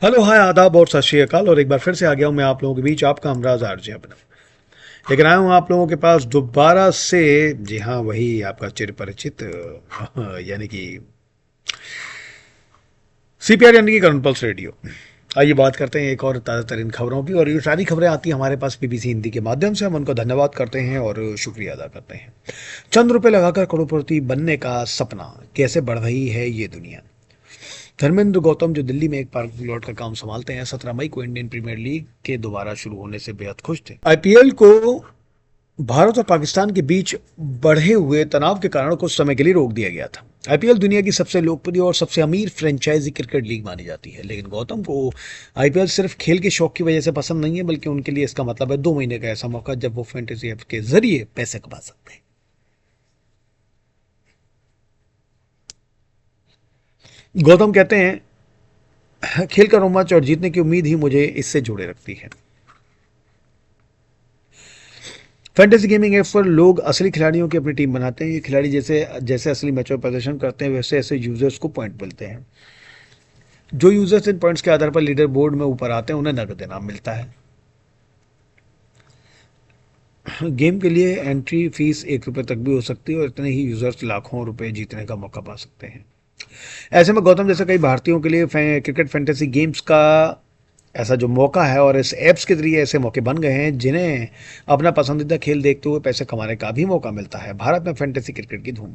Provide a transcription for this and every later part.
Hello, हाय, आदाब और सत श्री अकाल। और एक बार फिर से आ गया हूँ मैं आप लोगों के बीच, आपका हमराज आरजे अपना लेकिन आया हूँ आप लोगों के पास दोबारा से। जी हाँ, वही आपका चिर परिचित यानी कि सीपीआर यानी कि करंट पल्स रेडियो। आइए बात करते हैं एक और ताज़ा तरीन खबरों की। और ये सारी खबरें आती हैं हमारे पास बीबीसी हिंदी के माध्यम से। हम उनका धन्यवाद करते हैं और शुक्रिया अदा करते हैं। चंद रुपए लगाकर करोड़पति बनने का सपना, कैसे बढ़ रही है ये दुनिया। धर्मेंद्र गौतम, जो दिल्ली में एक पार्क प्लॉट का काम संभालते हैं, 17 मई को इंडियन प्रीमियर लीग के दोबारा शुरू होने से बेहद खुश थे। आईपीएल को भारत और पाकिस्तान के बीच बढ़े हुए तनाव के कारण कुछ समय के लिए रोक दिया गया था। आईपीएल दुनिया की सबसे लोकप्रिय और सबसे अमीर फ्रेंचाइजी क्रिकेट लीग मानी जाती है, लेकिन गौतम को आईपीएल सिर्फ खेल के शौक की वजह से पसंद नहीं है, बल्कि उनके लिए इसका मतलब है 2 महीने का ऐसा मौका जब वो फैंटेसी ऐप के जरिए पैसे कमा सकते हैं। गौतम कहते हैं, खेल का रोमांच और जीतने की उम्मीद ही मुझे इससे जोड़े रखती है। फैंटेसी गेमिंग ऐप पर लोग असली खिलाड़ियों की अपनी टीम बनाते हैं। ये खिलाड़ी जैसे जैसे असली मैचों में प्रदर्शन करते हैं, वैसे ऐसे यूजर्स को पॉइंट मिलते हैं। जो यूजर्स इन पॉइंट्स के आधार पर लीडर बोर्ड में ऊपर आते हैं, उन्हें नगद इनाम मिलता है। गेम के लिए एंट्री फीस 1 रुपये तक भी हो सकती है और इतने ही यूजर्स लाखों रुपए जीतने का मौका पा सकते हैं। ऐसे में गौतम जैसे कई भारतीयों के लिए क्रिकेट फैंटेसी गेम्स का ऐसा जो मौका है, और इस ऐप्स के जरिए ऐसे मौके बन गए हैं जिन्हें अपना पसंदीदा खेल देखते हुए पैसे कमाने का भी मौका मिलता है। भारत में फैंटेसी क्रिकेट की धूम।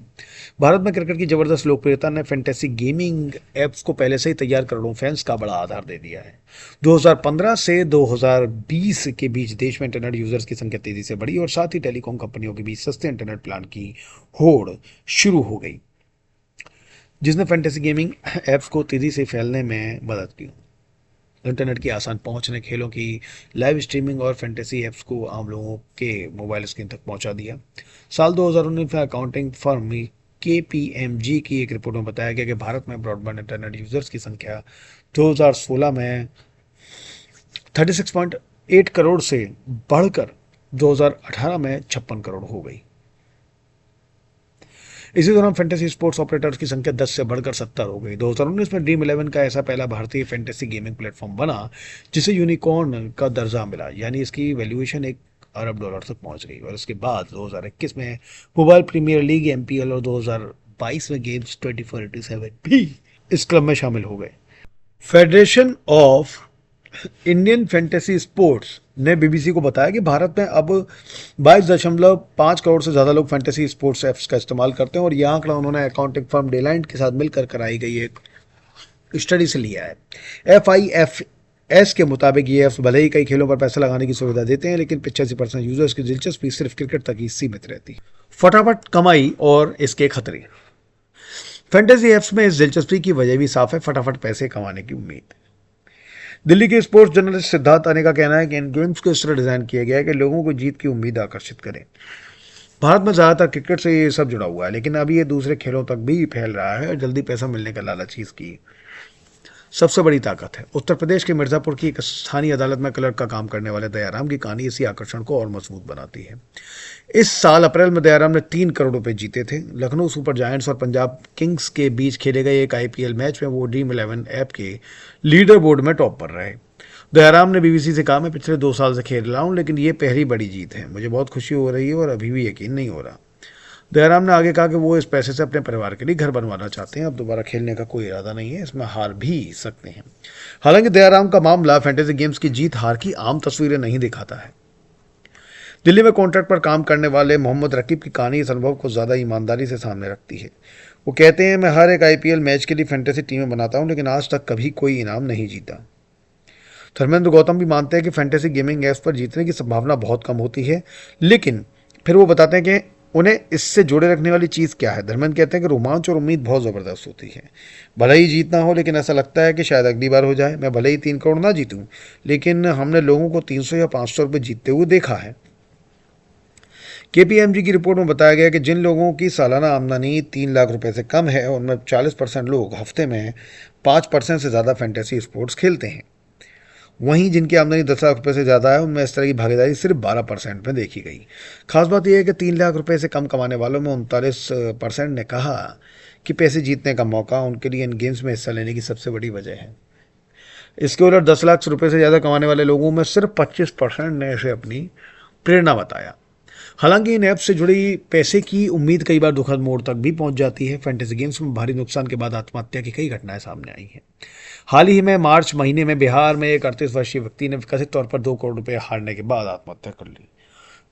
भारत में क्रिकेट की जबरदस्त लोकप्रियता ने फैंटेसी गेमिंग ऐप्स को पहले से ही तैयार करोड़ों फैंस का बड़ा आधार दे दिया है। 2015 से 2020 के बीच देश में इंटरनेट यूजर्स की संख्या तेजी से बढ़ी और साथ ही टेलीकॉम कंपनियों के बीच सस्ते इंटरनेट प्लान की होड़ शुरू हो गई, जिसने फैंटेसी गेमिंग ऐप्स को तेजी से फैलने में मदद की। इंटरनेट की आसान पहुंच ने खेलों की लाइव स्ट्रीमिंग और फैंटेसी ऐप्स को आम लोगों के मोबाइल स्क्रीन तक पहुंचा दिया। साल 2019 में अकाउंटिंग फर्म केपीएमजी की एक रिपोर्ट में बताया गया कि भारत में ब्रॉडबैंड इंटरनेट यूजर्स की संख्या 2016 में 36.8 करोड़ से बढ़कर 2018 में 56 करोड़ हो गई। इसी दौरान फैंटेसी स्पोर्ट्स ऑपरेटर्स की संख्या 10 से बढ़कर 70 हो गई। 2019 में ड्रीम 11 का ऐसा पहला भारतीय फैंटेसी गेमिंग प्लेटफॉर्म बना जिसे यूनिकॉर्न का दर्जा मिला, यानी इसकी वैल्यूएशन $1 अरब तक पहुंच गई। और इसके बाद 2021 में मोबाइल प्रीमियर लीग एमपीएल और 2022 में गेम्स 24/7 भी इस क्लब में शामिल हो गए। Federation of Indian fantasy sports ने बीबीसी को बताया कि भारत में अब 22.5 करोड़ से ज़्यादा लोग फैंटेसी स्पोर्ट्स ऐप्स का इस्तेमाल करते हैं, और यह आंकड़ा उन्होंने अकाउंटिंग फर्म डेलाइट के साथ मिलकर कराई गई एक स्टडी से लिया है। FIFS के मुताबिक ये ऐप्स भले ही कई खेलों पर पैसा लगाने की सुविधा देते हैं, लेकिन 85% यूजर्स की दिलचस्पी सिर्फ क्रिकेट तक ही सीमित रहती है। फटाफट कमाई और इसके खतरे। फैंटेसी ऐप्स में इस दिलचस्पी की वजह भी साफ है, फटाफट पैसे कमाने की उम्मीद। दिल्ली के स्पोर्ट्स जर्नलिस्ट सिद्धार्थ आने का कहना है कि इन गेम्स को इस तरह डिजाइन किया गया है कि लोगों को जीत की उम्मीद आकर्षित करें। भारत में ज्यादातर क्रिकेट से ये सब जुड़ा हुआ है, लेकिन अभी ये दूसरे खेलों तक भी फैल रहा है और जल्दी पैसा मिलने का लालच इसकी सबसे बड़ी ताकत है। उत्तर प्रदेश के मिर्जापुर की एक स्थानीय अदालत में क्लर्क का काम करने वाले दयाराम की कहानी इसी आकर्षण को और मजबूत बनाती है। इस साल अप्रैल में दयाराम ने 3 करोड़ रुपए जीते थे। लखनऊ सुपर जायंट्स और पंजाब किंग्स के बीच खेले गए एक आईपीएल मैच में वो ड्रीम 11 ऐप के लीडर बोर्ड में टॉप पर रहे। दयाराम ने बीबीसी से कहा, मैं पिछले 2 साल से खेल रहा हूं, लेकिन ये पहली बड़ी जीत है। मुझे बहुत खुशी हो रही है और अभी भी यकीन नहीं हो रहा। दयाराम ने आगे कहा कि वो इस पैसे से अपने परिवार के लिए घर बनवाना चाहते हैं। अब दोबारा खेलने का कोई इरादा नहीं है, इसमें हार भी सकते हैं। हालांकि दयाराम का मामला फैंटेसी गेम्स की जीत हार की आम तस्वीरें नहीं दिखाता है। दिल्ली में कॉन्ट्रैक्ट पर काम करने वाले मोहम्मद रकीब की कहानी इस अनुभव को ज़्यादा ईमानदारी से सामने रखती है। वो कहते हैं, मैं हर एक आईपीएल मैच के लिए फैंटेसी टीमें बनाता हूं, लेकिन आज तक कभी कोई इनाम नहीं जीता। धर्मेंद्र गौतम भी मानते हैं कि फैंटेसी गेमिंग ऐप्स पर जीतने की संभावना बहुत कम होती है, लेकिन फिर वो बताते हैं कि उन्हें इससे जोड़े रखने वाली चीज़ क्या है। धर्मेंद्र कहते हैं कि रोमांच और उम्मीद बहुत ज़बरदस्त होती है। भले ही जीतना हो, लेकिन ऐसा लगता है कि शायद अगली बार हो जाए। मैं भले ही 3 करोड़ ना जीतूं, लेकिन हमने लोगों को 300 या 500 रुपये जीतते हुए देखा है। केपीएमजी की रिपोर्ट में बताया गया कि जिन लोगों की सालाना आमदनी 3 लाख रुपए से कम है, उनमें 40% लोग हफ्ते में 5% से ज़्यादा फैंटेसी स्पोर्ट्स खेलते हैं। वहीं जिनकी आमदनी 10 लाख रुपए से ज़्यादा है, उनमें इस तरह की भागीदारी सिर्फ 12% में देखी गई। खास बात यह है कि 3 लाख रुपए से कम कमाने वालों में 39% ने कहा कि पैसे जीतने का मौका उनके लिए इन गेम्स में हिस्सा लेने की सबसे बड़ी वजह है। इसके उलट 10 लाख रुपए से ज़्यादा कमाने वाले लोगों में सिर्फ 25% ने इसे अपनी प्रेरणा बताया। हालांकि इन ऐप से जुड़ी पैसे की उम्मीद कई बार दुखद मोड़ तक भी पहुंच जाती है। फैंटेसी गेम्स में भारी नुकसान के बाद आत्महत्या की कई घटनाएं सामने आई हैं। हाल ही में मार्च महीने में बिहार में एक 38 वर्षीय व्यक्ति ने कथित तौर पर 2 करोड़ रुपए हारने के बाद आत्महत्या कर ली।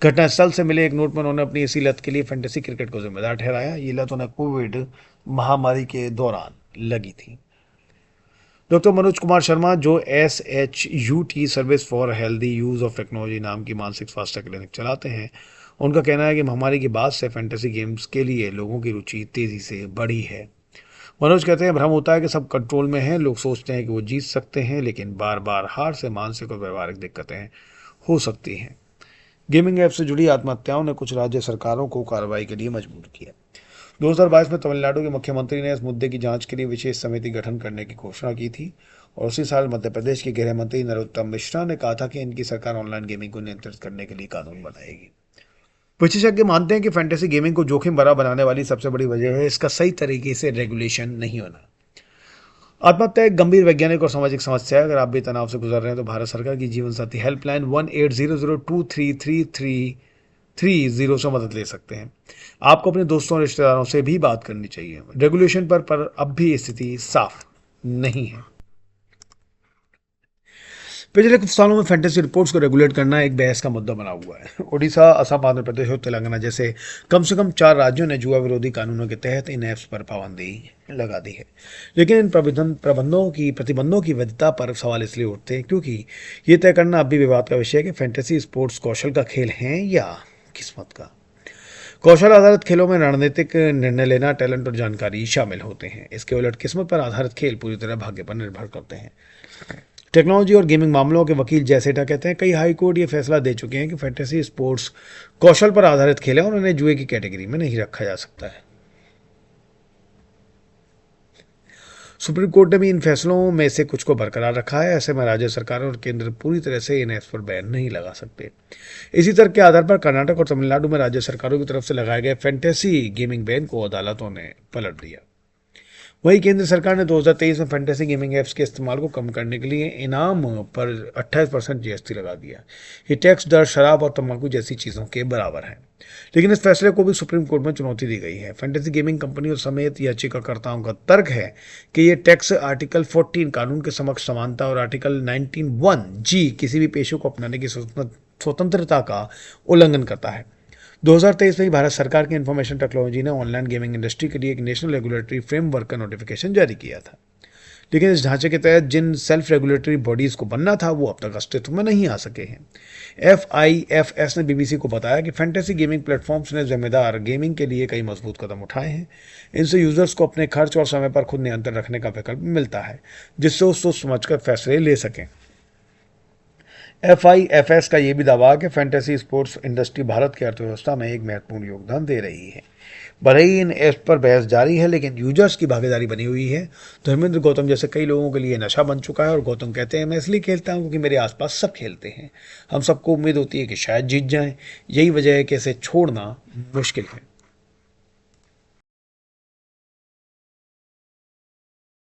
घटनास्थल से मिले एक नोट में उन्होंने अपनी इसी लत के लिए फैंटेसी क्रिकेट को जिम्मेदार ठहराया। ये लत उन्हें कोविड महामारी के दौरान लगी थी। डॉक्टर मनोज कुमार शर्मा, जो SHUT service for healthy use of technology नाम की मानसिक स्वास्थ्य क्लिनिक चलाते हैं, उनका कहना है कि महामारी के बाद से फैंटेसी गेम्स के लिए लोगों की रुचि तेजी से बढ़ी है। मनोज कहते हैं, भ्रम होता है कि सब कंट्रोल में है। लोग सोचते हैं कि वो जीत सकते हैं, लेकिन बार बार हार से मानसिक और व्यवहारिक दिक्कतें हो सकती हैं। गेमिंग ऐप से जुड़ी आत्महत्याओं ने कुछ राज्य सरकारों को कार्रवाई के लिए मजबूर किया। 2022 में तमिलनाडु के मुख्यमंत्री ने इस मुद्दे की जांच के लिए विशेष समिति गठन करने की घोषणा की थी और उसी साल मध्य प्रदेश के गृह मंत्री नरोत्तम मिश्रा ने कहा था कि इनकी सरकार ऑनलाइन गेमिंग को नियंत्रित करने के लिए कानून बनाएगी। विशेषज्ञ मानते हैं कि फैंटेसी गेमिंग को जोखिम भरा बनाने वाली सबसे बड़ी वजह है इसका सही तरीके से रेगुलेशन नहीं होना। आत्महत्या एक गंभीर वैज्ञानिक और सामाजिक समस्या है। अगर आप भी तनाव से गुजर रहे हैं तो भारत सरकार की जीवन साथी हेल्पलाइन 1800233330 से मदद ले सकते हैं। आपको अपने दोस्तों और रिश्तेदारों से भी बात करनी चाहिए। रेगुलेशन पर अब भी स्थिति साफ नहीं है। पिछले कुछ सालों में फैंटेसी रिपोर्ट्स को रेगुलेट करना एक बहस का मुद्दा बना हुआ है। ओडिशा, असम, आंध्र प्रदेश और तेलंगाना जैसे कम से कम 4 राज्यों ने जुआ विरोधी कानूनों के तहत इन ऐप्स पर पाबंदी लगा दी है। लेकिन इन प्रतिबंधों की वैधता पर सवाल इसलिए उठते हैं क्योंकि ये तय करना अब भी विवाद का विषय है कि फैंटेसी स्पोर्ट्स कौशल का खेल है या किस्मत का। कौशल आधारित खेलों में रणनीतिक निर्णय लेना, टैलेंट और जानकारी शामिल होते हैं। इसके उलट किस्मत पर आधारित खेल पूरी तरह भाग्य पर निर्भर करते हैं। टेक्नोलॉजी और गेमिंग मामलों के वकील जयसेठा कहते हैं, कई हाई कोर्ट ये फैसला दे चुके हैं कि फैंटेसी स्पोर्ट्स कौशल पर आधारित खेल है और उन्हें जुए की कैटेगरी में नहीं रखा जा सकता है। सुप्रीम कोर्ट ने भी इन फैसलों में से कुछ को बरकरार रखा है। ऐसे में राज्य सरकारों और केंद्र पूरी तरह से इन ऐप्स पर बैन नहीं लगा सकते। इसी तर्क के आधार पर कर्नाटक और तमिलनाडु में राज्य सरकारों की तरफ से लगाए गए फैंटेसी गेमिंग बैन को अदालतों ने पलट दिया। वहीं केंद्र सरकार ने 2023 में फैंटेसी गेमिंग ऐप्स के इस्तेमाल को कम करने के लिए इनाम पर 28% GST लगा दिया। ये टैक्स दर शराब और तंबाकू जैसी चीज़ों के बराबर है। लेकिन इस फैसले को भी सुप्रीम कोर्ट में चुनौती दी गई है। फैंटेसी गेमिंग कंपनियों समेत याचिकाकर्ताओं का तर्क है कि ये टैक्स आर्टिकल 14 कानून के समक्ष समानता और आर्टिकल 19(1)(g) किसी भी पेशे को अपनाने की स्वतंत्रता का उल्लंघन करता है। 2023 में ही भारत सरकार की इंफॉर्मेशन टेक्नोलॉजी ने ऑनलाइन गेमिंग इंडस्ट्री के लिए एक नेशनल रेगुलेटरी फ्रेमवर्क का नोटिफिकेशन जारी किया था। लेकिन इस ढांचे के तहत जिन सेल्फ रेगुलेटरी बॉडीज को बनना था वो अब तक अस्तित्व में नहीं आ सके हैं। FIFS ने BBC को बताया कि फैंटेसी गेमिंग प्लेटफॉर्म्स ने जिम्मेदार गेमिंग के लिए कई मजबूत कदम उठाए हैं। इनसे यूजर्स को अपने खर्च और समय पर खुद नियंत्रण रखने का विकल्प मिलता है, जिससे वो सोच समझकर फैसले ले सकें। FIFS का यह भी दावा कि फैंटेसी स्पोर्ट्स इंडस्ट्री भारत की अर्थव्यवस्था में एक महत्वपूर्ण योगदान दे रही है। भले ही इन ऐप्स पर बहस जारी है, लेकिन यूजर्स की भागीदारी बनी हुई है। धर्मेंद्र गौतम जैसे कई लोगों के लिए नशा बन चुका है और गौतम कहते हैं, मैं इसलिए खेलता हूँ क्योंकि मेरे आसपास सब खेलते हैं। हम सबको उम्मीद होती है कि शायद जीत जाएं। यही वजह है कि इसे छोड़ना मुश्किल है।